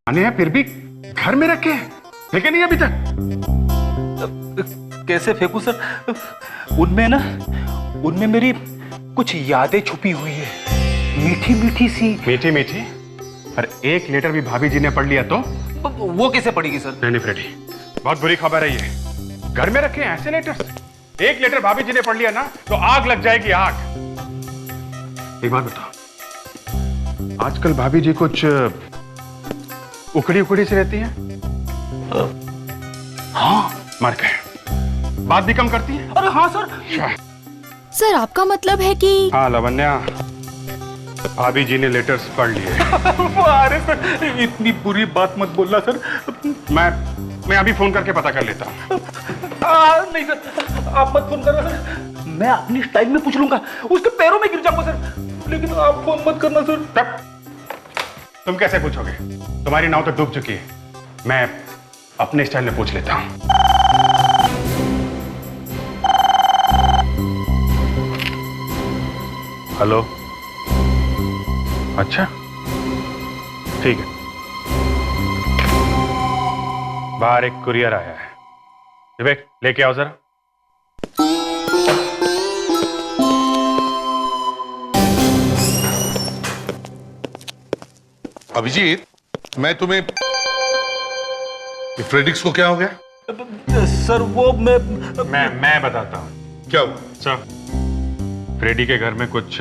आने हैं फिर भी घर में रखे हैं, फेंके नहीं अभी तक। कैसे फेंकू सर? उनमें मेरी कुछ यादें छुपी हुई है, मीठी मीठी सी। मीठी मीठी? पर एक लेटर भी भाभी जी ने पढ़ लिया तो? वो कैसे पढ़ेगी सर? नहीं फ्रेडी, बहुत बुरी खबर है ये। घर में रखे हैं ऐसे लेटर्स, एक लेटर भाभी जी ने पढ़ लिया ना तो आग लग जाएगी, आग। एक बात बताओ, आजकल भाभी जी कुछ उखड़ी उखड़ी से रहती हैं? हाँ, मर गए। बात भी कम करती है। अरे हाँ सर। सर आपका मतलब है कि? हाँ लवन्या, भाभी जी ने लेटर्स पढ़ लिए। अरे सर, इतनी बुरी बात मत बोलना सर। मैं अभी फोन करके पता कर लेता हूँ। नहीं सर, आप मत फोन करना सर, मैं अपनी स्टाइल में पूछ लूंगा, उसके पैरों में गिर जाऊंगा सर, लेकिन आप फोन मत करना सर। तब तुम कैसे पूछोगे? तुम्हारी नाव तो डूब चुकी है, मैं अपने स्टाइल में पूछ लेता हूँ। हेलो, अच्छा ठीक है, बाहर एक कुरियर आया है, विवेक लेके आओ जरा। अभिजीत, मैं तुम्हें, फ्रेडिक्स को क्या हो गया? सर वो मैं बताता हूँ क्या हुआ? सर, फ्रेडी के घर में कुछ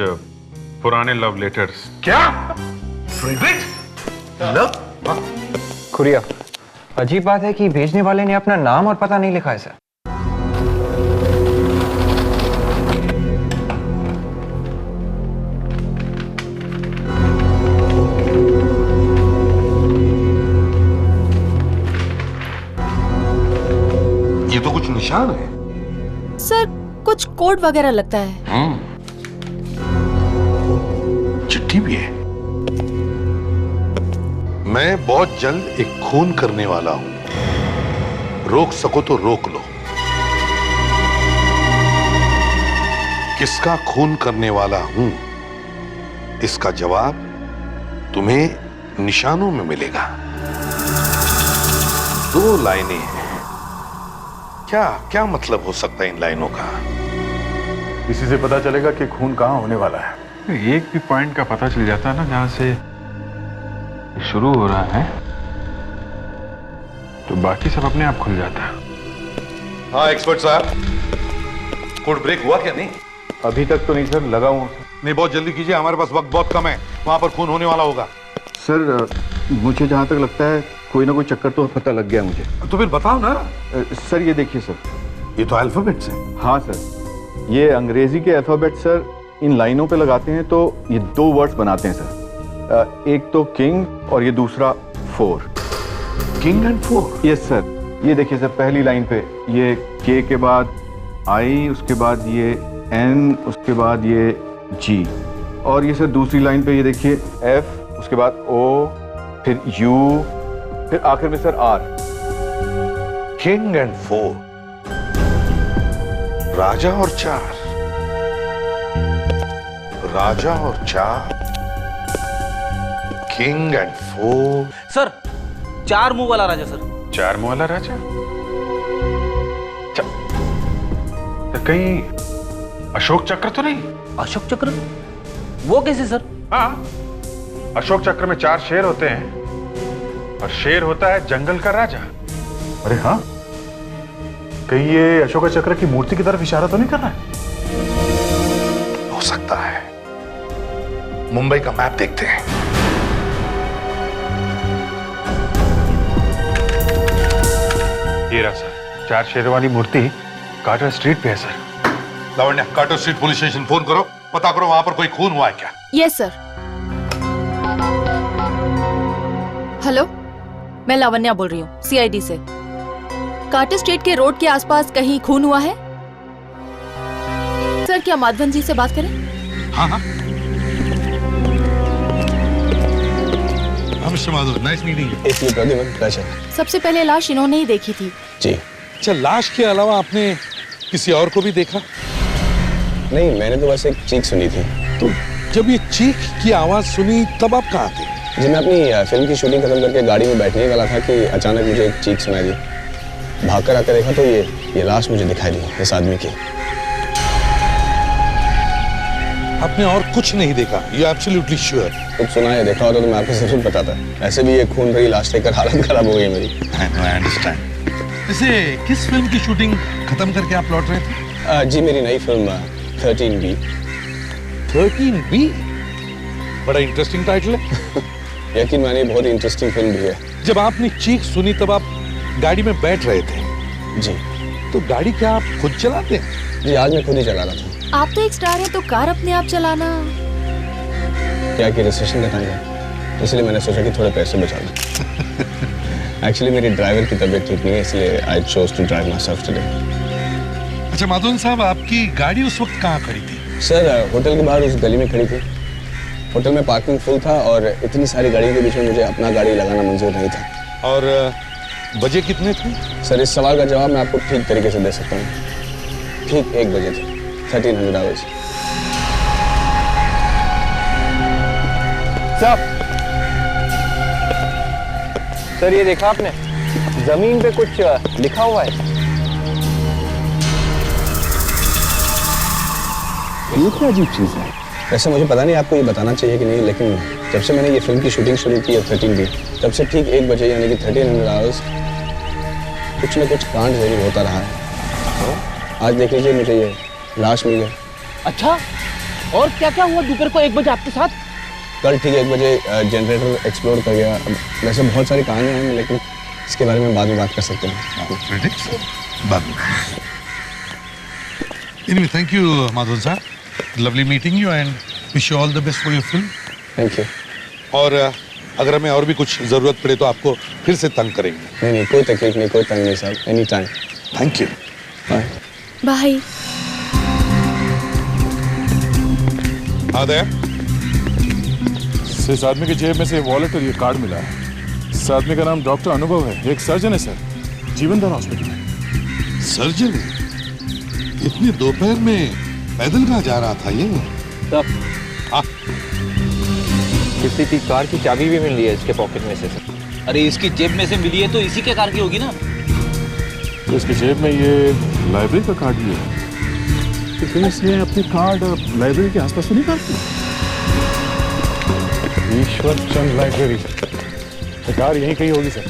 पुराने लव लेटर्स। क्या? फ्रेडिक्स? लव? खुरिया, अजीब बात है कि भेजने वाले ने अपना नाम और पता नहीं लिखा है सर। ये तो कुछ निशान है। सर कुछ कोड वगैरह लगता है। चिट्ठी भी है। मैं बहुत जल्द एक खून करने वाला हूं, रोक सको तो रोक लो। किसका खून करने वाला हूं, इसका जवाब तुम्हें निशानों में मिलेगा। 2 लाइनें हैं। क्या मतलब हो सकता है इन लाइनों का? इसी से पता चलेगा कि खून कहाँ होने वाला है। एक भी पॉइंट का पता चल जाता है ना जहां से शुरू हो रहा है, तो बाकी सब अपने आप खुल जाता है। हाँ एक्सपर्ट साहब, कोड ब्रेक हुआ क्या? नहीं अभी तक तो नहीं सर, लगा हूं। नहीं, बहुत जल्दी कीजिए, हमारे पास वक्त बहुत कम है। वहां पर खून होने वाला होगा। सर मुझे जहाँ तक लगता है कोई ना कोई चक्कर तो पता लग गया मुझे। तो फिर बताओ ना। सर ये देखिए सर, ये तो अल्फाबेट्स हैं। हाँ सर, ये अंग्रेजी के अल्फाबेट सर इन लाइनों पे लगाते हैं तो ये 2 वर्ड्स बनाते हैं सर। एक तो किंग और ये दूसरा 4। King and 4? Yes sir. ये देखिए सर, पहली लाइन पे ये के के बाद आई, उसके बाद ये एन, उसके बाद ये जी, और ये सर दूसरी लाइन पे ये देखिए एफ, उसके बाद ओ, फिर यू, फिर आखिर में सर आर। किंग एंड 4, राजा और 4, राजा और 4, किंग एंड 4। सर 4 मुंह वाला राजा सर। 4 मुंह वाला राजा? तो कहीं अशोक चक्र तो नहीं? अशोक चक्र? वो कैसे सर? हाँ, अशोक चक्र में 4 शेर होते हैं और शेर होता है जंगल का राजा। अरे हाँ, कहीं ये अशोक चक्र की मूर्ति की तरफ इशारा तो नहीं कर रहा है? हो सकता है। मुंबई का मैप देखते हैं। ये रहा सर, 4 शेर वाली मूर्ति कार्टर स्ट्रीट पे है sir. Lavanya, Carter street police station phone करो, पता करो वहां पर कोई खून हुआ है क्या। Yes sir. हेलो, मैं लावण्या बोल रही हूँ सीआईडी से। कार्टर स्ट्रीट के रोड के आसपास कहीं खून हुआ है? सर क्या माधवन जी से बात करें? हाँ हाँ। Mister Madhav, nice meeting you. सबसे पहले लाश इन्होंने ही देखी थी। जी। अच्छा, लाश के अलावा आपने किसी और को भी देखा? नहीं, मैंने तो बस एक चीख सुनी थी। तो जब ये चीख की आवाज सुनी तब आप कहाँ थे? जी मैं अपनी फिल्म की शूटिंग खत्म करके गाड़ी में बैठने वाला था कि अचानक मुझे एक चीख सुनाई दी। भागकर आकर देखा तो ये लाश मुझे दिखाई दी इस आदमी की। आपने और कुछ नहीं देखा? You absolutely sure? कुछ सुना है देखा होता तो मैं आपको जरूर बताता। ऐसे भी ये खून भरी लाश देखकर हालत खराब हो गई मेरी। I understand. वैसे किस फिल्म की शूटिंग खत्म करके आप लौट रहे थे? जी मेरी नई फिल्म 13B। 13B? बड़ा इंटरेस्टिंग टाइटल है। यकीन मानिए बहुत इंटरेस्टिंग फिल्म भी है। जब आपने चीख सुनी तब आप गाड़ी में बैठ रहे थे? जी। तो गाड़ी क्या आप खुद चलाते हैं? जी आज मैं खुद ही चला रहा था। आप तो एक स्टार हैं तो कार अपने आप चलाना। क्या कि रिसेशन का टाइम है इसलिए मैंने सोचा कि थोड़े पैसे बचा लूं। एक्चुअली मेरी ड्राइवर की तबीयत ठीक नहीं है इसलिए I chose to drive myself today. अच्छा माधवन साहब, आपकी गाड़ी उस वक्त कहाँ खड़ी थी? सर होटल के बाहर उस गली में खड़ी थी। होटल में पार्किंग फुल था और इतनी सारी गाड़ियों के बीच में मुझे अपना गाड़ी लगाना मंजूर नहीं था। और बजे कितने थे? सर इस सवाल का जवाब मैं आपको ठीक तरीके से दे सकता हूँ। ठीक 1 बजे थे। 1300 आवर्स। सर ये देखा आपने, जमीन पे कुछ लिखा हुआ है। ये क्या अजीब चीज है? वैसे मुझे पता नहीं आपको ये बताना चाहिए कि नहीं, लेकिन जब से मैंने ये फिल्म की शूटिंग शुरू की है 13B, तब से ठीक 1 बजे यानी कि 1300 आवर्स कुछ न कुछ कांड जरूर होता रहा है। आज देख लीजिए मुझे ये लाश मिल गई। अच्छा, और क्या क्या हुआ दोपहर को 1 बजे आपके साथ? कल ठीक 1 बजे जनरेटर एक्सप्लोड कर गया। अब वैसे बहुत सारी कहानियाँ हैं लेकिन इसके बारे में बाद में बात कर सकते हैं। Anyway, thank you, Madhavan sir. Lovely meeting you and wish you all the best for your film. Thank you. और अगर हमें और भी कुछ जरूरत पड़े तो आपको फिर से तंग करेंगे। नहीं कोई तकलीफ नहीं, कोई तंग नहीं साहब, any time. Thank you. Bye. Bye. आदर इस आदमी की जेब में से वॉलेट और ये कार्ड मिला है। इस आदमी का नाम डॉक्टर अनुभव है, एक सर्जन है सर, जीवनदान हॉस्पिटल में। सर्जन? इतनी दोपहर में पैदल कहाँ जा रहा था ये? किसी की कार की चाबी भी मिल रही है इसके पॉकेट में से सर। अरे इसकी जेब में से मिली है तो इसी के कार की होगी ना। तो इसकी जेब में ये लाइब्रेरी का कार्ड भी है। तो पुलिस ने अपने कार्ड लाइब्रेरी के आसपास तो नहीं काटती? ईश्वर चंद लाइब्रेरी, कार यहीं कहीं होगी सर।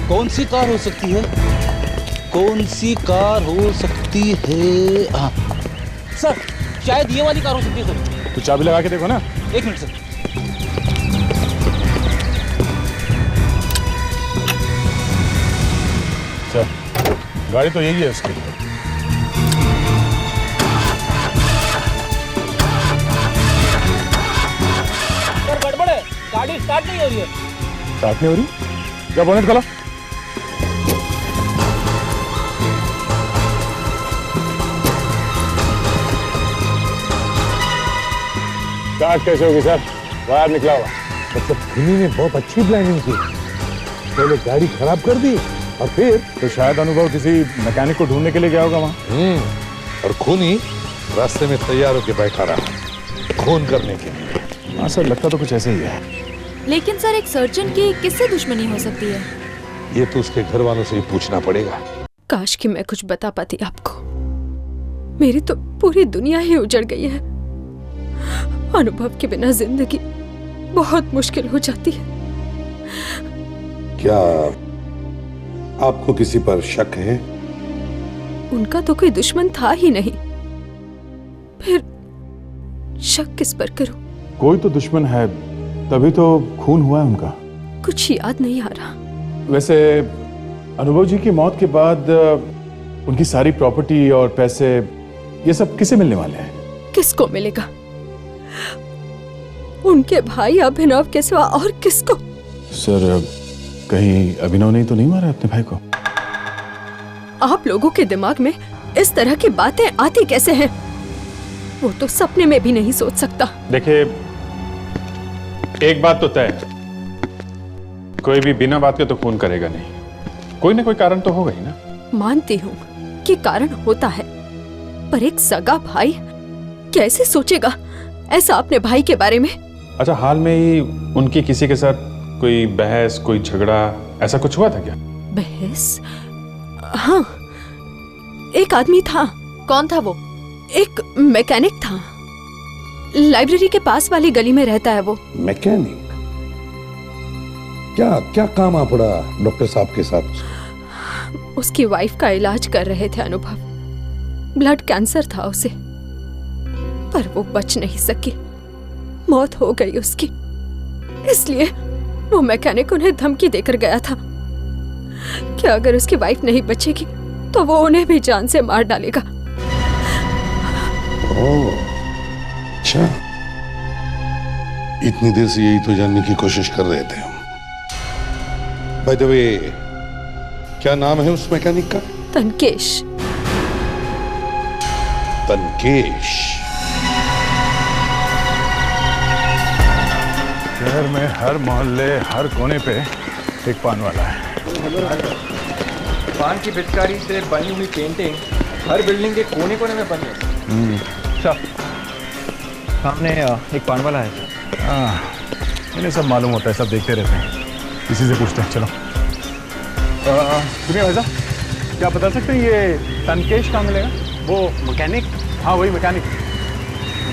कौन सी कार हो सकती है? कौन सी कार हो सकती है? हाँ सर, शायद ये वाली कार हो सकती है सर। तो चाबी लगा के देखो ना। 1 मिनट सर। सर गाड़ी तो यही है उसकी। सर गड़बड़ है, गाड़ी स्टार्ट नहीं हो रही है। स्टार्ट नहीं हो रही? क्या बोनेट खोलो। स्टार्ट कैसे होगी सर? वायर निकला हुआ। मतलब खुनी ने बहुत अच्छी प्लानिंग की। पहले गाड़ी खराब कर दी और फिर तो शायद अनुभव किसी मैकेनिक को ढूंढने के लिए गया होगा वहाँ। और खूनी रास्ते में तैयार होकर बैठा रहा खून करने के लिए। हाँ सर, लगता तो कुछ ऐसे ही है। लेकिन सर एक सर्जन की किससे दुश्मनी हो सकती है? ये तो उसके घर वालों से ही पूछना पड़ेगा। काश कि मैं कुछ बता पाती आपको। मेरी तो पूरी दुनिया ही उजड़ गई है। अनुभव के बिना जिंदगी बहुत मुश्किल हो जाती है। क्या आपको किसी पर शक है? उनका तो कोई दुश्मन था ही नहीं, फिर शक किस पर करूं? कोई तो दुश्मन है, तभी तो खून हुआ है उनका। कुछ याद नहीं आ रहा। वैसे अनुभव जी की मौत के बाद उनकी सारी प्रॉपर्टी और पैसे ये सब किसे मिलने वाले हैं? किसको मिलेगा? उनके भाई अभिनव के सिवा और किसको? सर कहीं अभिनव ने तो नहीं मारा अपने भाई को? आप लोगों के दिमाग में इस तरह की बातें आती कैसे हैं? वो तो सपने में भी नहीं सोच सकता। देखिए एक बात तो तय, कोई भी बिना बात के तो खून करेगा नहीं। कोई ना कोई कारण तो होगा ही ना। मानती हूँ कि कारण होता है, पर एक सगा भाई कैसे सोचेगा ऐसा अपने भाई के बारे में? अच्छा, हाल में ही उनकी किसी के साथ कोई बहस, कोई झगड़ा, ऐसा कुछ हुआ था क्या? बहस? हाँ, एक आदमी था। कौन था वो? एक मैकेनिक था। लाइब्रेरी के पास वाली गली में रहता है वो। मैकेनिक? क्या क्या काम आ पड़ा डॉक्टर साहब के साथ? उसकी वाइफ का इलाज कर रहे थे अनुभव। ब्लड कैंसर था उसे, पर वो बच नहीं सकी, मौत हो गई उसकी। इसलिए वो मैकेनिक उन्हें धमकी देकर गया था कि अगर उसकी वाइफ नहीं बचेगी तो वो उन्हें भी जान से मार डालेगा। ओह, अच्छा, इतनी देर से यही तो जानने की कोशिश कर रहे थे हम। बाय द वे, क्या नाम है उस मैकेनिक का? तनकेश। तनकेश। शहर में हर मोहल्ले, हर कोने पे एक पान वाला है। पान की पिचकारी से बनी हुई पेंटिंग हर बिल्डिंग के कोने कोने में बनी है। अच्छा, सामने एक पान वाला है। इन्हें सब मालूम होता है, सब देखते रहते हैं। इसी से पूछते हैं, चलो। सुनिए भाई साहब, क्या बता सकते हैं ये तनकेश कहाँ मिलेगा? वो मैकेनिक? हाँ, वही मैकेनिक।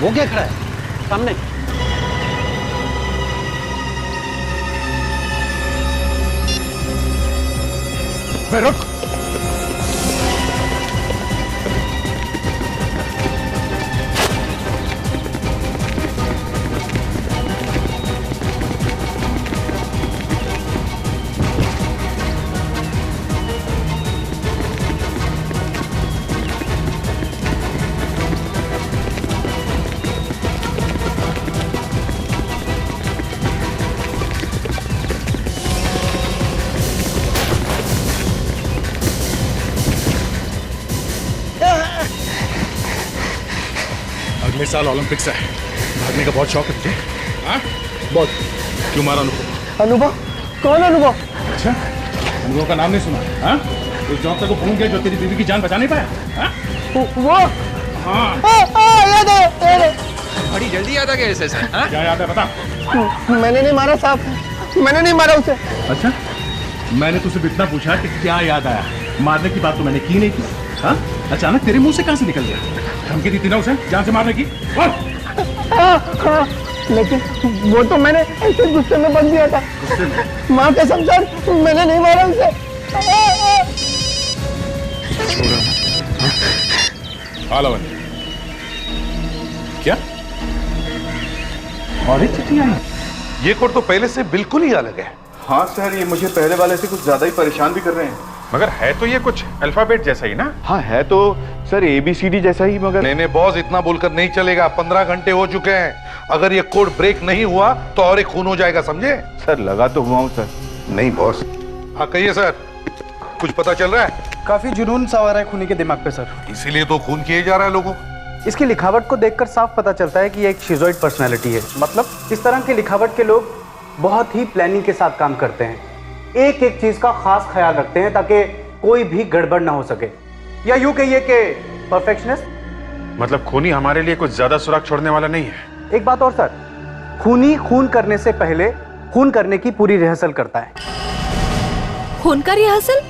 वो क्या खड़ा है सामने? रुक। अगले साल ओलंपिक्स है, भागने का बहुत शौक है तुझे? हाँ? बहुत। क्यों मारा अनुभव? अनुभव? कौन अनुभव? अच्छा, अनुभव का नाम नहीं सुना? हाँ? उस डॉक्टर को फोन किया जो तेरी बीवी की जान बचा नहीं पाया? हाँ? वो? हाँ। याद है। बड़ी जल्दी याद आ गया ऐसे। हाँ? क्या याद है बता? मैंने नहीं मारा साहब, मैंने नहीं मारा उसे। अच्छा, मैंने तुझसे इतना पूछा कि क्या याद आया, मारने की बात तो मैंने की नहीं थी। हाँ? अचानक तेरे मुंह से कहां से निकल गया? धमकी दी थी ना उसे जान से मारने की? हाँ, लेकिन वो तो मैंने ऐसे गुस्से में बन दिया था। माँ कसम सर, मैंने नहीं मारा उसे। क्या? और एक चिट्ठी आई? ये कोड तो पहले से बिल्कुल ही अलग है। हाँ सर, ये मुझे पहले वाले से कुछ ज्यादा ही परेशान भी कर रहे हैं। मगर है तो ये कुछ अल्फाबेट जैसा ही ना? हाँ है तो सर ABCD जैसा ही, मगर नहीं बॉस, इतना बोलकर नहीं चलेगा। 15 घंटे हो चुके हैं। अगर ये कोड ब्रेक नहीं हुआ तो और एक खून हो जाएगा, समझे? सर लगा तो हुआ हूँ सर। नहीं बॉस। हाँ कहिए सर, कुछ पता चल रहा है? काफी जुनून सा आ रहा है खूनी के दिमाग पे सर। इसीलिए तो खून किए जा रहा है लोगों। इसकी लिखावट को देखकर साफ पता चलता है कि ये एक शिजोइड पर्सनैलिटी है। मतलब इस तरह की लिखावट के लोग बहुत ही प्लानिंग के साथ काम करते हैं, एक एक चीज का खास ख्याल रखते हैं ताकि कोई भी गड़बड़ ना हो सके, या यूं कहिए कि परफेक्शनिस्ट। मतलब खूनी हमारे लिए कुछ ज्यादा सुराग छोड़ने वाला नहीं है। एक बात और सर, खूनी खून करने से पहले खून करने की पूरी रिहर्सल करता है। खून का रिहर्सल?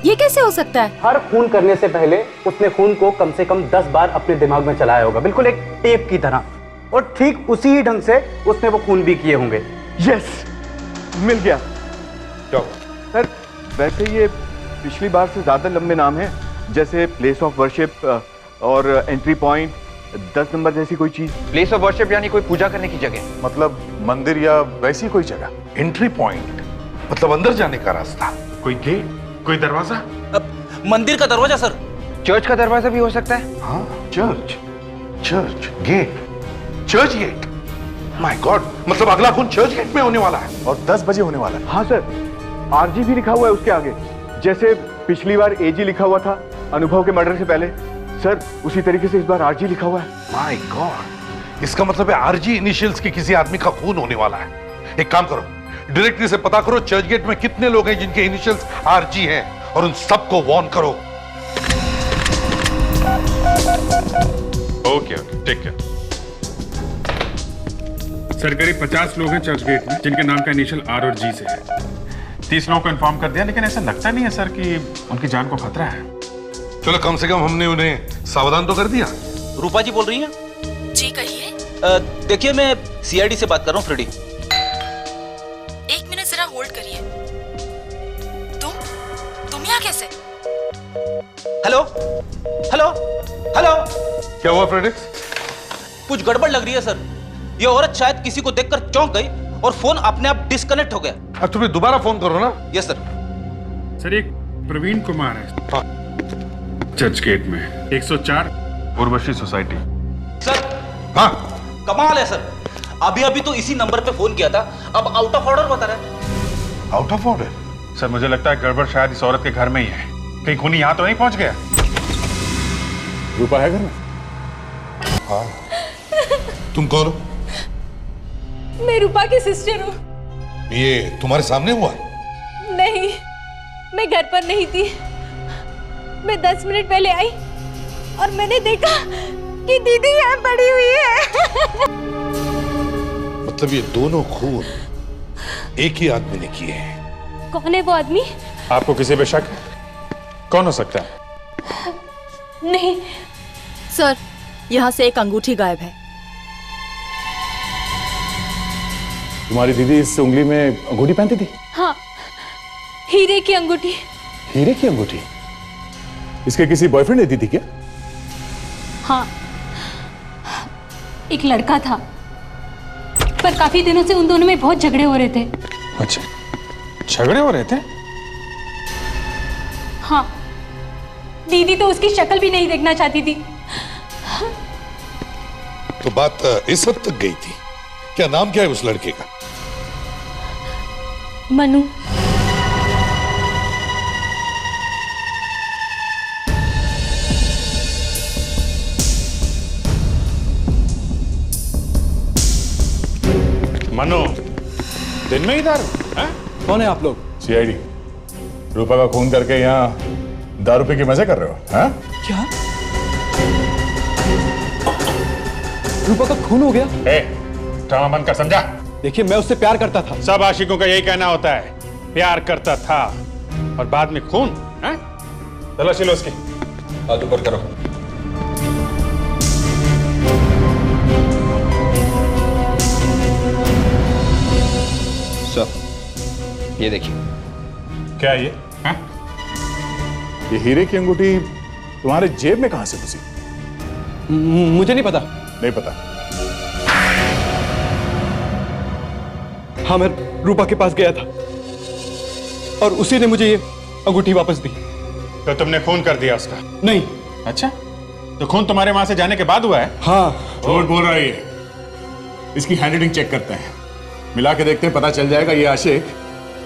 ये कैसे हो सकता है? हर खून करने से पहले उसने खून को कम से कम 10 बार अपने दिमाग में चलाया होगा, बिल्कुल एक टेप की तरह, और ठीक उसी ही ढंग से उसने वो खून भी किए होंगे। यस, मिल गया। क्या सर वैसे ये पिछली बार से ज्यादा लंबे नाम हैं, जैसे प्लेस ऑफ वर्शिप और एंट्री पॉइंट, 10 नंबर जैसी कोई चीज। प्लेस ऑफ वर्शिप यानी कोई पूजा करने की जगह? मतलब मंदिर या वैसी कोई जगह? एंट्री पॉइंट मतलब अंदर जाने का रास्ता। कोई गेट, कोई दरवाजा? मंदिर का दरवाजा सर। चर्च का दरवाजा भी हो सकता है। हाँ, Churchgate, Churchgate. My God, मतलब अगला खून चर्च गेट में होने वाला है और 10 बजे होने वाला है। हाँ सर, RG भी लिखा हुआ है उसके आगे, जैसे पिछली बार AG लिखा हुआ था अनुभव के मर्डर से पहले। सर उसी तरीके से इस बार RG लिखा हुआ है। माय गॉड, इसका मतलब है RG इनिशियल्स के किसी आदमी का खून होने वाला है। एक काम करो, डायरेक्टली से पता करो चर्च गेट में कितने लोग हैं जिनके इनिशियल्स RG हैं, और उन सबको वार्न करो। Okay, take care. सर करीब 50 लोग हैं चर्च गेट में जिनके नाम का इनिशियल आर और जी से है। 30 लोगों को इन्फॉर्म कर दिया, लेकिन ऐसा लगता नहीं है सर कि उनकी जान को खतरा है। चलो कम से कम हमने उन्हें सावधान तो कर दिया। रूपा जी बोल रही हैं? जी कहिए। देखिए मैं सीआईडी से बात कर रहा हूँ, फ्रेडी। 1 मिनट जरा होल्ड करिए। तुम यहाँ कैसे? हेलो हेलो हेलो, क्या हुआ फ्रेडिक्स? कुछ गड़बड़ लग रही है सर। ये औरत शायद किसी को देखकर चौंक गई और फोन अपने आप डिस्कनेक्ट हो गया। अब तुम्हें दोबारा फोन करो ना। Yes sir. सर एक प्रवीण कुमार है चर्च गेट में 104 उर्वशी सोसाइटी। सर हाँ कमाल है सर, अभी अभी तो इसी नंबर पे फोन किया था, अब आउट ऑफ ऑर्डर बता रहा है। Out of order? सर मुझे लगता है गड़बड़ शायद इस औरत के घर में ही है। कहीं खूनी यहाँ तो नहीं पहुंच गया? रूपा है घर में? हाँ। तुम कौन हो? मैं रूपा की सिस्टर हूँ। ये तुम्हारे सामने हुआ? नहीं, मैं घर पर नहीं थी। मैं 10 मिनट पहले आई और मैंने देखा कि दीदी यहाँ पड़ी हुई है। मतलब ये दोनों खून एक ही आदमी ने किए हैं। कौन है वो आदमी? आपको किसी पे शक है? कौन हो सकता है? नहीं सर, यहाँ से एक अंगूठी गायब है। तुम्हारी दीदी इस उंगली में अंगूठी पहनती थी? हाँ, हीरे की अंगूठी। हीरे की अंगूठी? इसके किसी बॉयफ्रेंड ने दी थी क्या? हाँ, एक लड़का था, पर काफी दिनों से उन दोनों में बहुत झगड़े हो रहे थे। अच्छा, झगड़े हो रहे थे? हाँ, दीदी तो उसकी शक्ल भी नहीं देखना चाहती थी। तो बात इस हद तक गई थी। क्या नाम क्या है उस लड़के का? मनु। मनु, दिन में ही दारू? कौन है आप लोग? सीआईडी। रूपा का खून करके यहाँ दारू पी के मजे कर रहे हो? हाँ? क्या? रूपा का खून हो गया? ड्रामा बंद कर, समझा? देखिए मैं उससे प्यार करता था। सब आशिकों का यही कहना होता है, प्यार करता था और बाद में खून। तलाशी लो उसकी। हाथ ऊपर करो। सर, ये देखिए। क्या ये? हाँ? ये हीरे की अंगूठी तुम्हारे जेब में कहां से घुसी? मुझे नहीं पता। नहीं पता? हाँ, मैं रूपा के पास गया था और उसी ने मुझे ये अंगूठी वापस दी। तो तुमने खून कर दिया उसका? नहीं। अच्छा, तो खून तुम्हारे वहां से जाने के बाद हुआ है? हाँ। झूठ बोल रहा है ये। इसकी हैंडराइटिंग चेक करते हैं, मिला के देखते हैं, पता चल जाएगा ये आशिक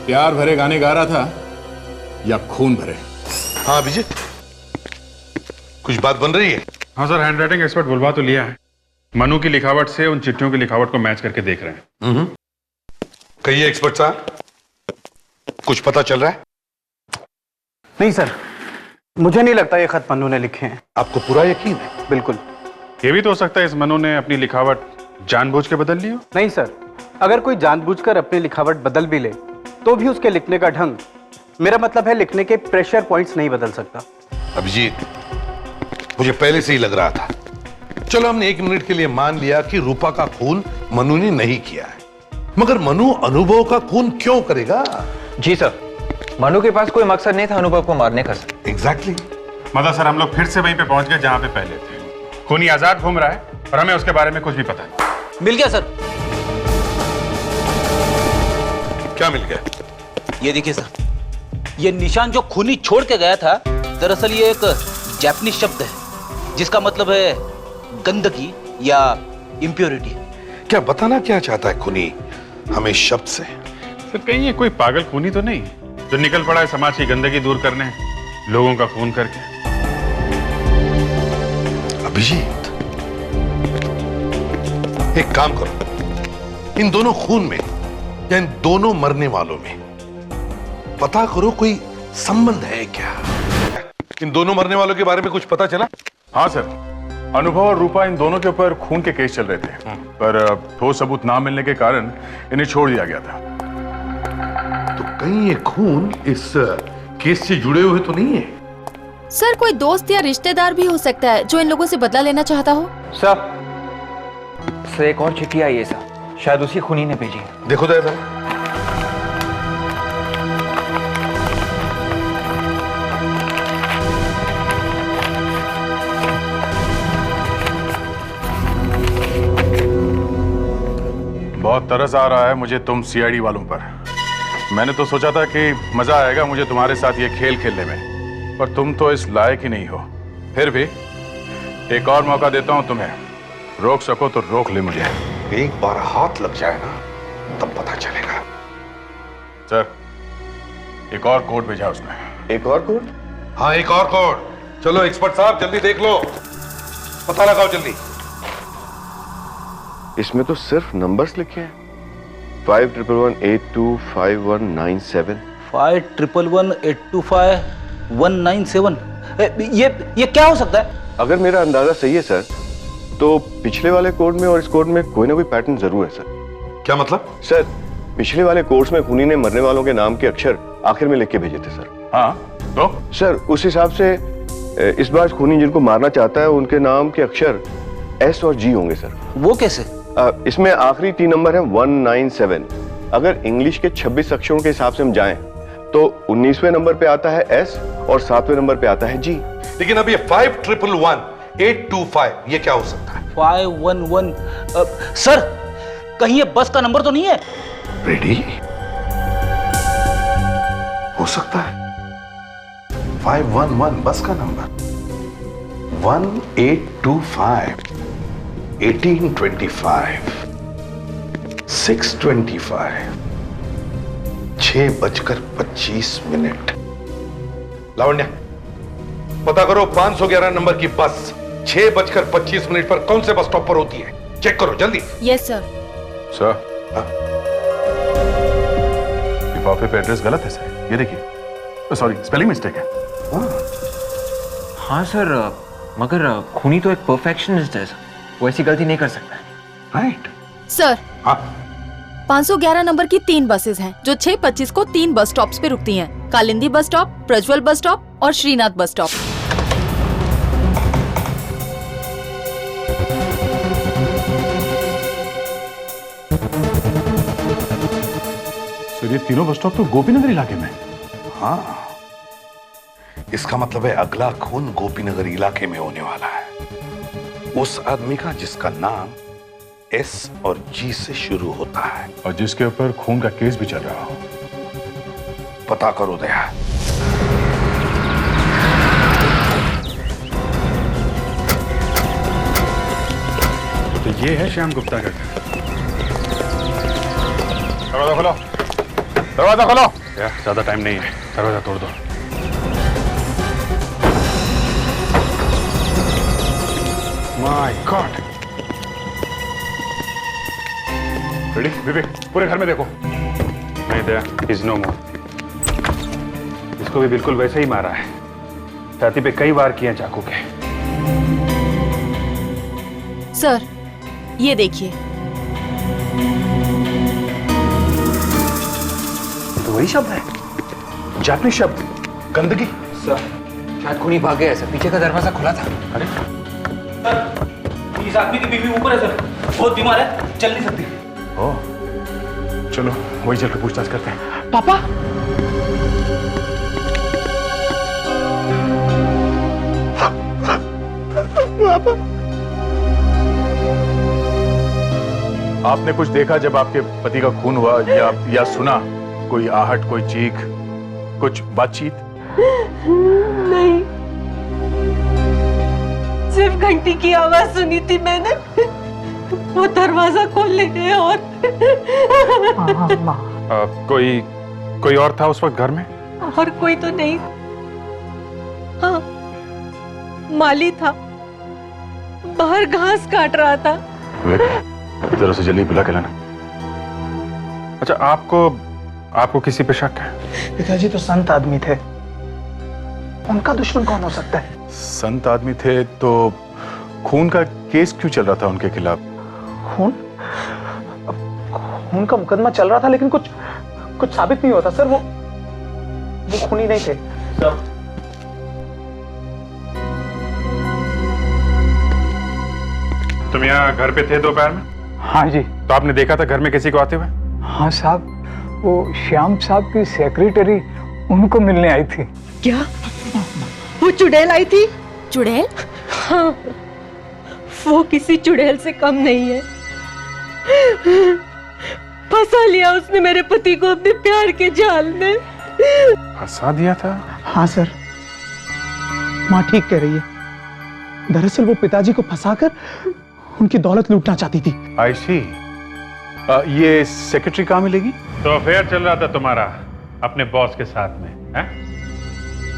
प्यार भरे गाने गा रहा था या खून भरे। हाँ अभिजीत, कुछ बात बन रही है? हाँ सर, हैंडराइटिंग एक्सपर्ट बुलवा तो लिया है। मनु की लिखावट से उन चिट्ठियों की लिखावट को मैच करके देख रहे हैं। कहिए एक्सपर्ट साहब, कुछ पता चल रहा है? नहीं सर, मुझे नहीं लगता ये खत मनु ने लिखे हैं। आपको पूरा यकीन है? बिल्कुल। ये भी तो हो सकता है इस मनु ने अपनी लिखावट जानबूझ के बदल ली हो। नहीं सर, अगर कोई जानबूझकर अपनी लिखावट बदल भी ले तो भी उसके लिखने का ढंग, मेरा मतलब है लिखने के प्रेशर पॉइंट्स नहीं बदल सकता। अभिजीत, मुझे पहले से ही लग रहा था। चलो हमने 1 मिनट के लिए मान लिया कि रूपा का खून मनु ने नहीं किया है, मगर मनु अनुभव का खून क्यों करेगा? जी सर, मनु के पास कोई मकसद नहीं था अनुभव को मारने का। एग्जैक्टली। मतलब सर, हम लोग फिर से वहीं पे पहुंच गए जहां पे पहले थे। खूनी आजाद घूम रहा है और हमें उसके बारे में कुछ भी पता नहीं। मिल गया सर। क्या मिल गया? ये देखिए सर, ये निशान जो खूनी छोड़ के गया था, दरअसल ये एक जापानीज शब्द है जिसका मतलब है गंदगी या इम्प्योरिटी। क्या बताना क्या चाहता है खूनी हमें शब्द से? सर कहीं ये कोई पागल खूनी तो नहीं जो निकल पड़ा है समाज की गंदगी दूर करने, लोगों का खून करके? अभिजीत, एक काम करो, इन दोनों खून में या इन दोनों मरने वालों में पता करो कोई संबंध है क्या? इन दोनों मरने वालों के बारे में कुछ पता चला? हाँ सर, अनुभव और रूपा इन दोनों के ऊपर खून के केस चल रहे थे, पर ठोस सबूत ना मिलने के कारण इन्हें छोड़ दिया गया था। तो कहीं ये खून इस केस से जुड़े हुए तो नहीं है? सर, कोई दोस्त या रिश्तेदार भी हो सकता है जो इन लोगों से बदला लेना चाहता हो। सर एक और चिट्ठी आई है सर, शायद उसी खूनी ने भेजी है। देखो दादा। बहुत तरस आ रहा है मुझे तुम सीआईडी वालों पर। मैंने तो सोचा था कि मजा आएगा मुझे तुम्हारे साथ ये खेल खेलने में, पर तुम तो इस लायक ही नहीं हो। फिर भी एक और मौका देता हूं तुम्हें, रोक सको तो रोक ले मुझे। एक बार हाथ लग जाए ना तब पता चलेगा। सर, एक और कोड भेजा उसने। एक और कोड? हाँ, एक और कोड। चलो एक्सपर्ट साहब जल्दी देख लो, पता लगाओ जल्दी। इसमें तो सिर्फ नंबर्स लिखे हैं। 5111825197। 5111825197। ये क्या हो सकता है? अगर मेरा अंदाजा सही है सर, तो पिछले वाले कोड में और इस कोड में कोई ना कोई पैटर्न जरूर है सर। क्या मतलब? सर, पिछले वाले कोर्स में खूनी ने मरने वालों के नाम के अक्षर आखिर में लिख के भेजे थे सर। हाँ तो? सर, उस हिसाब से इस बार खूनी जिनको मारना चाहता है उनके नाम के अक्षर एस और जी होंगे सर। वो कैसे? इसमें आखिरी 3 नंबर है 197। अगर इंग्लिश के 26 अक्षरों के हिसाब से हम जाएं तो 19वें नंबर पे आता है एस और 7वें नंबर पे आता है जी। लेकिन अब ये 51118225 ये क्या हो सकता है? 511 सर, कहीं ये बस का नंबर तो नहीं है? रेडी? हो सकता है 511 बस का नंबर। 1825 1825 625 6:25। लावण्या, पता करो 511 नंबर की बस 6:25 पर कौन से बस स्टॉप पर होती है। चेक करो जल्दी। Yes sir. सर, लिफाफे पे एड्रेस गलत है सर, ये देखिए। सॉरी, स्पेलिंग मिस्टेक है। हाँ सर, मगर खूनी तो एक परफेक्शनिस्ट है सर, वो ऐसी गलती नहीं कर सकता। Right sir. हाँ, 511 नंबर की 3 बसेस हैं जो 6:25 को 3 बस स्टॉप्स पे रुकती हैं। Kalindi bus stop, Prajwal bus stop और श्रीनाथ बस स्टॉप। सर, ये तीनों बस स्टॉप तो गोपीनगर इलाके में। हाँ, इसका मतलब है अगला खून गोपीनगर इलाके में होने वाला है। उस आदमी का जिसका नाम एस और जी से शुरू होता है और जिसके ऊपर खून का केस भी चल रहा हो। पता करो दया। तो ये है श्याम गुप्ता का घर। दरवाजा खोलो, दरवाजा खोलो। यार, ज्यादा टाइम नहीं है, दरवाजा तोड़ दो। My God. रेडी विवेक, पूरे घर में देखो। नहीं दया, इज नो मोर। इसको भी बिल्कुल वैसे ही मारा है, छाती पे कई वार किए चाकू के। सर, ये देखिए। तो वही शब्द है, जापानी शब्द, गंदगी। सर, शायद खूनी भाग गया है सर, पीछे का दरवाजा खुला था। अरे सर, इस आदमी की बीवी ऊपर है सर, बहुत बीमार है, चल नहीं सकती। ओ, चलो वही चल के पूछताछ करते हैं। पापा, आपने कुछ देखा जब आपके पति का खून हुआ, या सुना कोई आहट, कोई चीख, कुछ बातचीत? नहीं, सिर्फ घंटी की आवाज सुनी थी मैंने। वो दरवाजा खोलने गए और कोई और था उस वक्त घर में? और कोई तो नहीं। हाँ, माली था, बाहर घास काट रहा था। जरा से जल्दी बुला के लाना। अच्छा, आपको किसी पे शक है? पिताजी तो संत आदमी थे, उनका दुश्मन कौन हो सकता है? संत आदमी थे तो खून का केस क्यों चल रहा था उनके खिलाफ? खून खून का मुकदमा चल रहा था, लेकिन कुछ साबित नहीं होता सर। वो खूनी नहीं थे सर। तुम यहाँ घर पे थे दोपहर में? हाँ जी। तो आपने देखा था घर में किसी को आते हुए? हाँ साहब, वो श्याम साहब की सेक्रेटरी उनको मिलने आई थी। क्या वो चुड़ैल आई थी? चुड़ैल? हाँ, वो किसी चुड़ैल से कम नहीं है। फंसा लिया उसने मेरे पति को अपने प्यार के जाल में। फंसा दिया था? हाँ सर, माँ ठीक कह रही है। दरअसल वो पिताजी को फंसाकर उनकी दौलत लूटना चाहती थी। आई सी। ये सेक्रेटरी कहाँ मिलेगी? तो अफेयर चल रहा था तुम्हारा अपने बॉस के साथ में, हैं?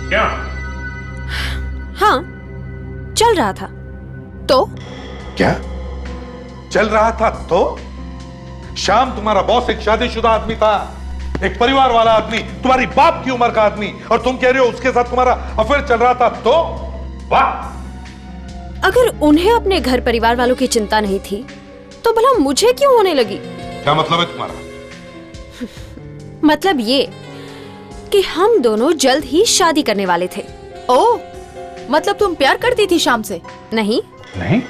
क्या? हाँ, चल रहा था। तो क्या चल रहा था? तो श्याम तुम्हारा बॉस एक शादीशुदा आदमी था, एक परिवार वाला आदमी, तुम्हारी बाप की उम्र का आदमी, और तुम कह रहे हो उसके साथ तुम्हारा अफेयर चल रहा था? तो वाह! अगर उन्हें अपने घर परिवार वालों की चिंता नहीं थी तो भला मुझे क्यों होने लगी? क्या मतलब है तुम्हारा? मतलब ये कि हम दोनों जल्द ही शादी करने वाले थे। ओह, मतलब तुम प्यार करती थी श्याम से? नहीं। नहीं?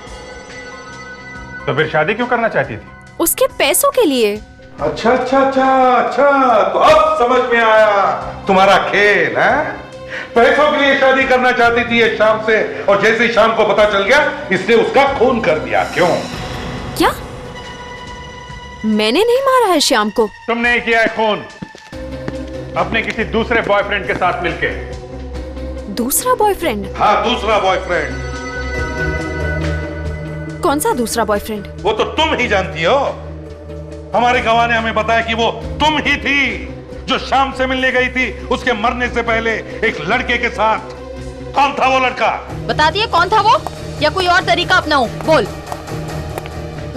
तो फिर शादी क्यों करना चाहती थी? उसके पैसों के लिए। अच्छा अच्छा अच्छा अच्छा, तो अब समझ में आया तुम्हारा खेल है। पैसों के लिए शादी करना चाहती थी ये शाम से, और जैसे ही शाम को पता चल गया इसने उसका खून कर दिया। क्यों? क्या? मैंने नहीं मारा है श्याम को। तुमने किया है खून अपने किसी दूसरे बॉयफ्रेंड के साथ मिलके। दूसरा बॉयफ्रेंड? हाँ, दूसरा बॉयफ्रेंड। कौन सा दूसरा बॉयफ्रेंड? वो तो तुम ही जानती हो। हमारे गवाह ने हमें बताया कि वो तुम ही थी जो शाम से मिलने गई थी उसके मरने से पहले एक लड़के के साथ। कौन था वो लड़का? बता दिए कौन था वो, या कोई और तरीका अपनाऊं? बोल।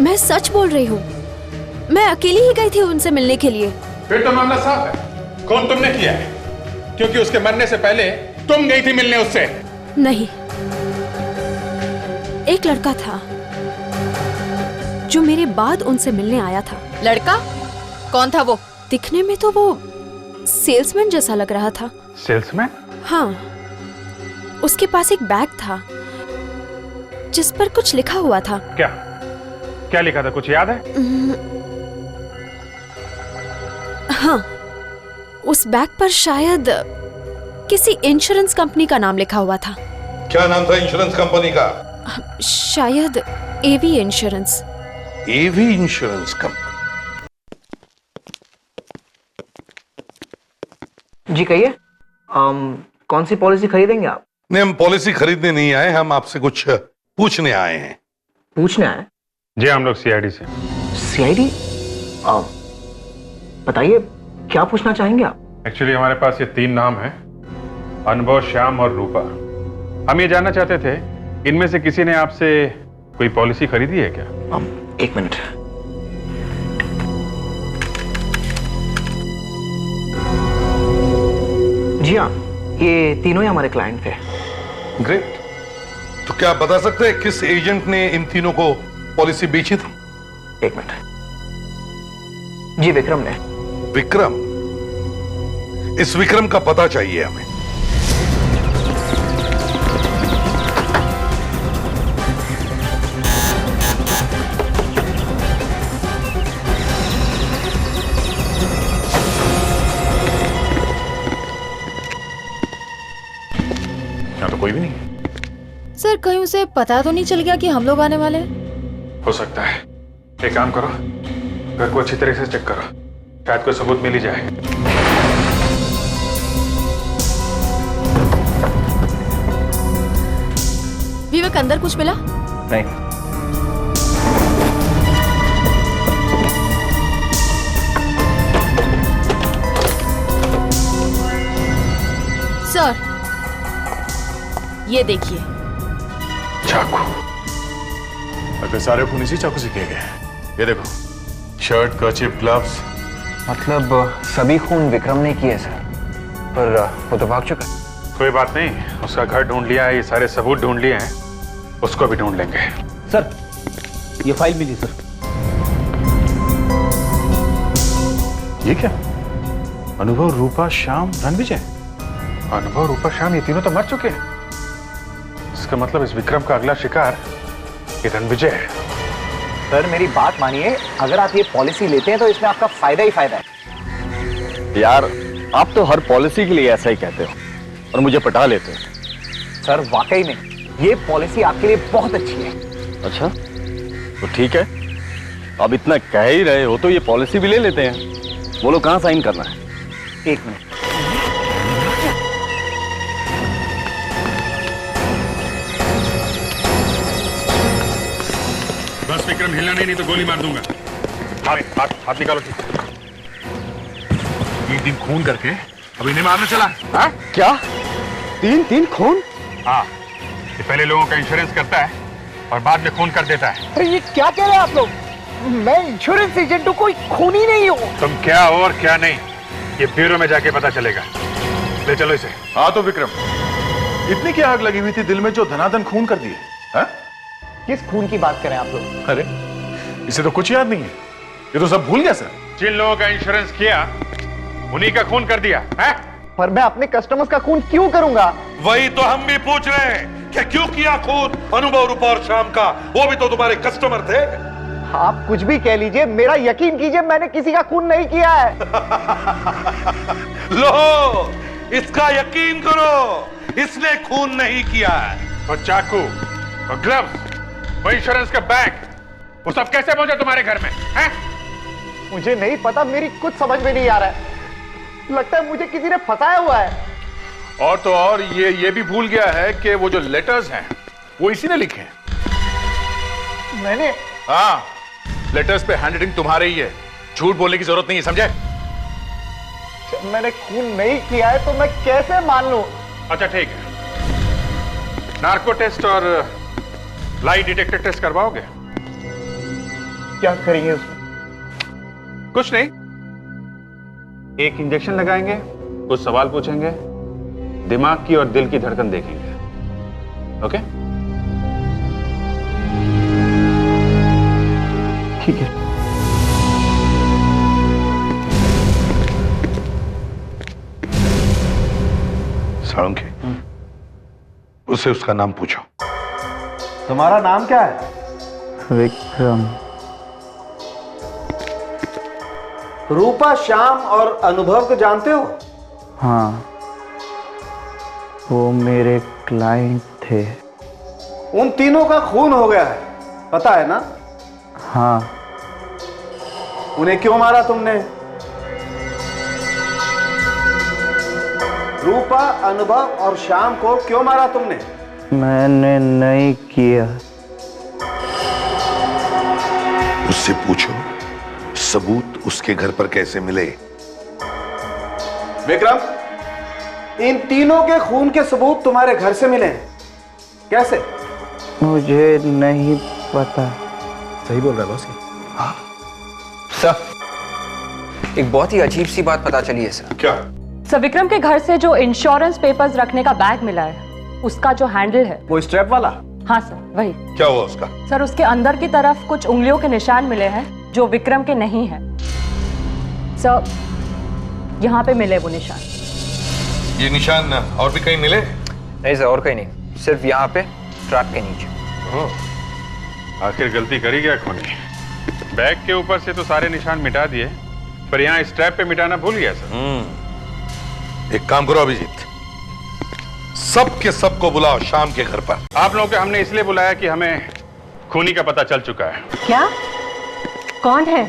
मैं सच बोल रही हूँ, मैं अकेली ही गई थी उनसे मिलने के लिए। फिर तो मामला साफ है, खून तुमने किया है, क्योंकि उसके मरने से पहले तुम गई थी मिलने उससे। नहीं, एक लड़का था जो मेरे बाद उनसे मिलने आया था। लड़का? कौन था वो? दिखने में तो वो सेल्समैन जैसा लग रहा था। सेल्समैन? हाँ, उसके पास एक बैग था जिस पर कुछ लिखा हुआ था। क्या क्या लिखा था, कुछ याद है? हाँ, उस बैग पर शायद किसी इंश्योरेंस कंपनी का नाम लिखा हुआ था। क्या नाम था इंश्योरेंस कंपनी का? शायद एवी इंश्योरेंस। एवी इंश्योरेंस कंपनी? जी कहिए, कौन सी पॉलिसी खरीदेंगे आप? नहीं, हम पॉलिसी खरीदने नहीं आए, हम आपसे कुछ पूछने आए हैं। पूछने आए? जी, हम लोग सीआईडी से। सीआईडी? बताइए क्या पूछना चाहेंगे आप? एक्चुअली हमारे पास ये 3 नाम हैं, अनुभव, श्याम और रूपा। हम ये जानना चाहते थे इनमें से किसी ने आपसे कोई पॉलिसी खरीदी है क्या? 1 मिनट। जी हाँ, ये तीनों ही हमारे क्लाइंट थे। ग्रेट। तो क्या आप बता सकते हैं किस एजेंट ने इन तीनों को पॉलिसी बेची थी? 1 मिनट। जी, विक्रम ने। विक्रम? इस विक्रम का पता चाहिए हमें। यहाँ तो कोई भी नहीं। सर, कहीं उसे पता तो नहीं चल गया कि हम लोग आने वाले हैं? हो सकता है। एक काम करो, घर को अच्छी तरह से चेक करो, शायद कोई सबूत मिल ही जाए। विवेक, अंदर कुछ मिला? नहीं। सर, ये देखिए। चाकू। अगर सारे खून इसी चाकू से किए गए। ये देखो, शर्ट, कर्चिफ, ग्लव्स। मतलब सभी खून विक्रम ने किए सर, पर वो तो भाग चुका। कोई बात नहीं, उसका घर ढूंढ लिया है, ये सारे सबूत ढूंढ लिए हैं। उसको भी ढूंढ लेंगे। सर, ये फाइल मिली सर। ये क्या? अनुभव, रूपा, श्याम, रणविजय। अनुभव, रूपा, श्याम, ये तीनों तो मर चुके हैं। इसका मतलब इस विक्रम का अगला शिकार ये रणविजय है। सर मेरी बात मानिए, अगर आप ये पॉलिसी लेते हैं तो इसमें आपका फायदा ही फायदा है। यार आप तो हर पॉलिसी के लिए ऐसा ही कहते हो और मुझे पटा लेते हो। सर वाकई में ये पॉलिसी आपके लिए बहुत अच्छी है। अच्छा तो ठीक है, अब इतना कह ही रहे हो तो ये पॉलिसी भी ले लेते हैं। बोलो कहाँ साइन करना है? 1 मिनट। बस विक्रम, हिलना नहीं तो गोली मार दूंगा। हाथ निकालो। ठीक है, 3 खून करके अब इन्हें मारने चला। हाँ? क्या 3 खून? हाँ, ये पहले लोगों का इंश्योरेंस करता है और बाद में खून कर देता है। अरे ये क्या कह रहे हैं आप लोग? मैं इंश्योरेंस एजेंट हूँ, कोई खूनी नहीं हूँ। तुम क्या हो और क्या नहीं, ये ब्यूरो में जाके पता चलेगा। ले चलो इसे। हाँ तो विक्रम, इतनी क्या आग लगी हुई थी दिल में जो धनाधन खून कर दिए? हाँ? किस खून की बात करें आप लोग? अरे इसे तो कुछ याद नहीं है, ये तो सब भूल गया सर। जिन लोगों का इंश्योरेंस किया उन्हीं का खून कर दिया है? पर मैं अपने कस्टमर्स का खून क्यों करूंगा? वही तो हम भी पूछ रहे हैं कि क्यों किया खून अनुभव, रूपा और श्याम का? वो भी तो तुम्हारे कस्टमर थे। आप कुछ भी कह लीजिए, मेरा यकीन कीजिए मैंने किसी का खून नहीं किया है। लो, इसका यकीन करो, इसने खून नहीं किया है। और चाकू और ग्लव्स, वो इंश्योरेंस का बैग, वो सब कैसे पहुंचा तुम्हारे घर में? हैं? मुझे नहीं पता, मेरी कुछ समझ में नहीं आ रहा है। लगता है मुझे किसी ने फंसाया हुआ है। और तो और ये भी भूल गया है कि वो जो लेटर्स हैं वो इसी ने लिखे हैं। मैंने? हाँ, लेटर्स पे हैंडराइटिंग तुम्हारे ही है, झूठ बोलने की जरूरत नहीं है, समझे? जब मैंने खून नहीं किया है तो मैं कैसे मान लूं? अच्छा ठीक है, नार्को टेस्ट और लाई डिटेक्टर टेस्ट करवाओगे? क्या करेंगे उसमें? कुछ नहीं, एक इंजेक्शन लगाएंगे, कुछ सवाल पूछेंगे, दिमाग की और दिल की धड़कन देखेंगे। ओके? ठीक है। साळुंखे, उससे उसका नाम पूछो। तुम्हारा नाम क्या है? विक्रम। रूपा, श्याम और अनुभव को जानते हो? हाँ, वो मेरे क्लाइंट थे। उन तीनों का खून हो गया है, पता है ना? हाँ। उन्हें क्यों मारा तुमने? रूपा, अनुभव और श्याम को क्यों मारा तुमने? मैंने नहीं किया। उससे पूछो सबूत उसके घर पर कैसे मिले। विक्रम, इन तीनों के खून के सबूत तुम्हारे घर से मिले हैं, कैसे? मुझे नहीं पता। सही बोल रहा है बॉस। हाँ सर, एक बहुत ही अजीब सी बात पता चली है सर। क्या? सर, विक्रम के घर से जो इंश्योरेंस पेपर्स रखने का बैग मिला है, उसका जो हैंडल है, वो स्ट्रैप वाला? हाँ सर, वही। क्या हुआ उसका? सर, उसके अंदर की तरफ कुछ उंगलियों के निशान मिले हैं जो विक्रम के नहीं हैं। सर, यहाँ पे मिले वो निशान। ये निशान और भी कहीं मिले? नहीं सर, और कहीं नहीं, सिर्फ यहाँ पे ट्रक के नीचे। आखिर गलती करी क्या खूनी? बैग के ऊपर से तो सारे निशान मिटा दिए, पर यहाँ स्ट्रैप पे मिटाना भूल गया सर। एक काम करो अभिजीत, सबके सबको बुलाओ शाम के घर पर। आप लोगों को हमने इसलिए बुलाया कि हमें खूनी का पता चल चुका है। क्या? कौन है?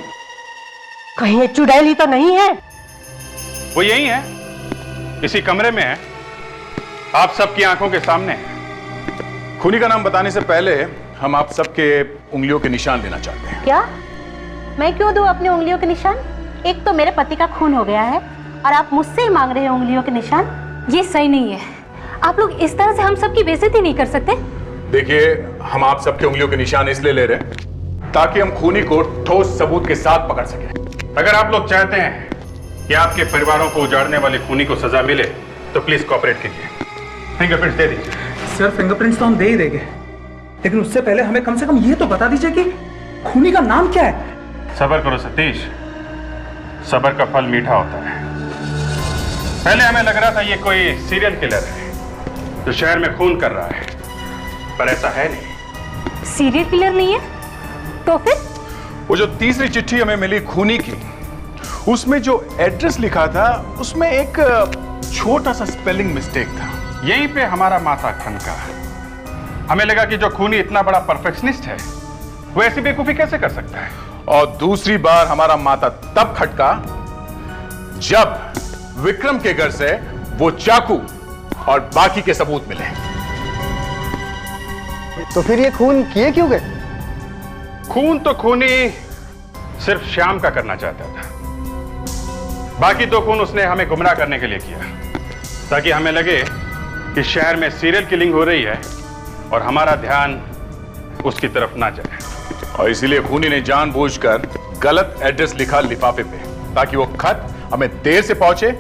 कहीं ये चुड़ैली तो नहीं है? वो यही है, इसी कमरे में है, आप सबकी आंखों के सामने है। खूनी का नाम बताने से पहले हम आप सबके उंगलियों के निशान लेना चाहते हैं। क्या? मैं क्यों दूं अपनी उंगलियों के निशान? एक तो मेरे पति का खून हो गया है और आप मुझसे ही मांग रहे हैं उंगलियों के निशान। ये सही नहीं है। आप लोग इस तरह से हम सबकी बेइज्जती नहीं कर सकते। देखिए, हम आप सबके उंगलियों के निशान इसलिए ले रहे हैं ताकि हम खूनी को ठोस सबूत के साथ पकड़ सकें। अगर आप लोग चाहते हैं कि आपके परिवारों को उजाड़ने वाले खूनी को सजा मिले तो प्लीज कोऑपरेट कीजिए। फिंगरप्रिंट्स दे दीजिए। सर, फिंगरप्रिंट्स तो हम दे ही देंगे, लेकिन उससे पहले हमें कम से कम ये तो बता दीजिए कि खूनी का नाम क्या है। सब्र करो सतीश, सब्र का फल मीठा होता है। पहले हमें लग रहा था ये कोई सीरियल किलर है जो शहर में खून कर रहा है, पर ऐसा है नहीं। सीरियल किलर नहीं है तो फिर? वो जो तीसरी चिट्ठी हमें मिली खूनी की, उसमें जो एड्रेस लिखा था उसमें एक छोटा सा स्पेलिंग मिस्टेक था। यहीं पे हमारा माथा ठनका। हमें लगा कि जो खूनी इतना बड़ा परफेक्शनिस्ट है वो ऐसी बेवकूफी कैसे कर सकता है। और दूसरी बार हमारा माथा तब खटका जब विक्रम के घर से वो चाकू और बाकी के सबूत मिले। तो फिर ये खून किए क्यों गए? खून तो खूनी सिर्फ श्याम का करना चाहता था, बाकी तो खून उसने हमें गुमराह करने के लिए किया, ताकि हमें लगे कि शहर में सीरियल किलिंग हो रही है और हमारा ध्यान उसकी तरफ ना जाए। और इसीलिए खूनी ने जानबूझकर गलत एड्रेस लिखा लिफाफे पे, ताकि वो खत हमें देर से पहुंचे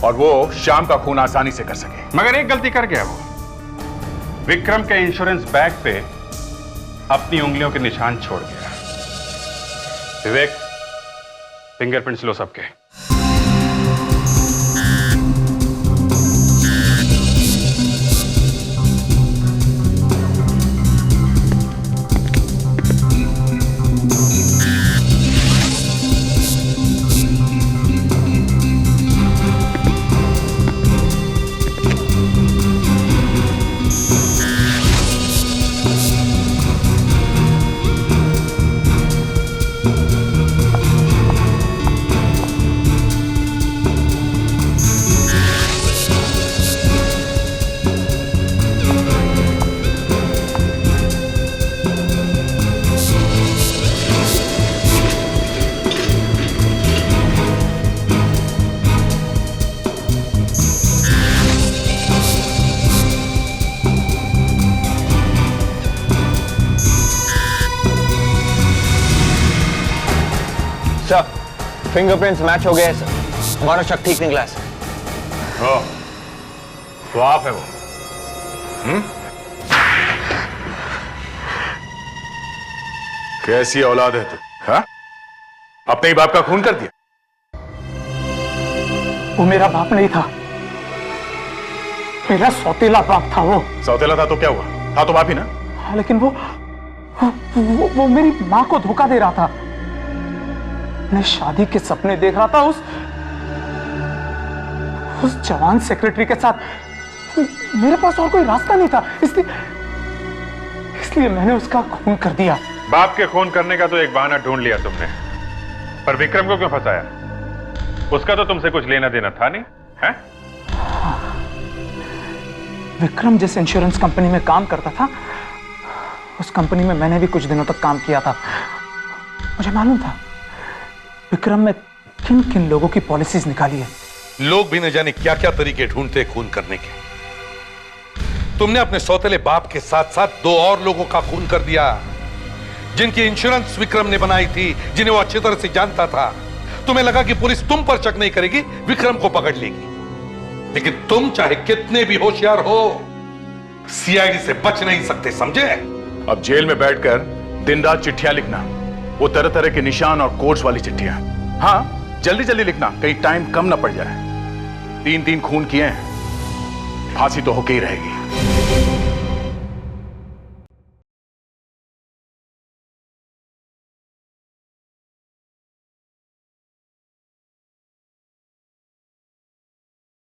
और वो शाम का खून आसानी से कर सके। मगर एक गलती कर गया वो, विक्रम के इंश्योरेंस बैग पे अपनी उंगलियों के निशान छोड़ गया। विवेक, फिंगरप्रिंट्स लो सबके। फिंगरप्रिंट्स मैच हो गए सर, हमारा शक ठीक निकला सर। तो आप है वो? कैसी औलाद है तू? हाँ? अपने ही बाप का खून कर दिया? वो मेरा बाप नहीं था, मेरा सौतेला बाप था। वो सौतेला था तो क्या हुआ? था तो बाप ही ना। हाँ, लेकिन वो मेरी माँ को धोखा दे रहा था। मैं शादी के सपने देख रहा था उस जवान सेक्रेटरी के साथ। मेरे पास और कोई रास्ता नहीं था, इसलिए मैंने उसका खून कर दिया। बाप के खून करने का तो एक बहाना ढूंढ लिया तुमने, पर विक्रम को क्यों फंसाया? उसका तो तुमसे कुछ लेना देना था नहीं है? विक्रम जिस इंश्योरेंस कंपनी में काम करता था, उस कंपनी में मैंने भी कुछ दिनों तक काम किया था। मुझे मालूम था विक्रम में किन किन लोगों की पॉलिसीज निकाली है। लोग भी न जाने क्या क्या तरीके ढूंढते खून करने के। तुमने अपने सौतेले बाप के साथ साथ दो और लोगों का खून कर दिया, जिनकी इंश्योरेंस विक्रम ने बनाई थी, जिन्हें वो अच्छी तरह से जानता था। तुम्हें लगा कि पुलिस तुम पर शक नहीं करेगी, विक्रम को पकड़ लेगी। लेकिन तुम चाहे कितने भी होशियार हो, सीआईडी से बच नहीं सकते, समझे? अब जेल में बैठकर दिन रात चिट्ठियां लिखना, वो तरह तरह के निशान और कोड्स वाली चिट्ठियां। हाँ, जल्दी जल्दी लिखना, कहीं टाइम कम ना पड़ जाए। 3 खून किए हैं, फांसी तो होके ही रहेगी।